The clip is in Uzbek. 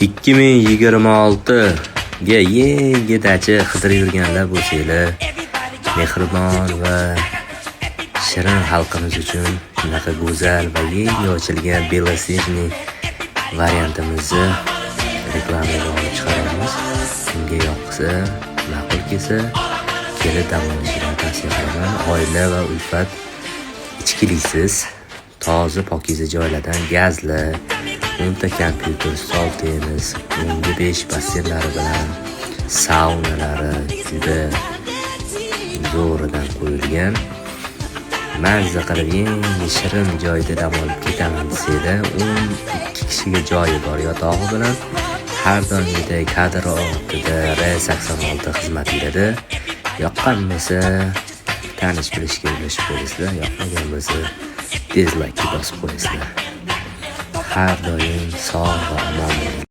2026ga yedachi qidirib yurganlar bo'lsanglar, mehribon va shirin xalqimiz uchun shunaqa go'zal va yangi ochilgan Belosejniy variantimizni reklamaga olib chiqaramiz. Kimga yoqsa, ma'qul kelsa, kelib dam olishni tavsiya qilaman. Oila va ulfat ichkilisiz, toza pokiza joylardan gazli 10 ta kompyuter, stol tennis, 5 basseynlari bilan saunalari juda zo'ridan qo'yilgan. Mazza qilib yangi shirin joyda dam olib ketaman desanglar, 12 kishiga joyi bor yotog'i bilan. Har doimgidek kadr ortida R86 xizmatlarida. Yoqqan bo'lsa tanish bilishga ulashib qo'yasizlar, yoqmagan bo'lsa dislike bosib qo'yasizlar. Har doim sog' va omon bo'ling.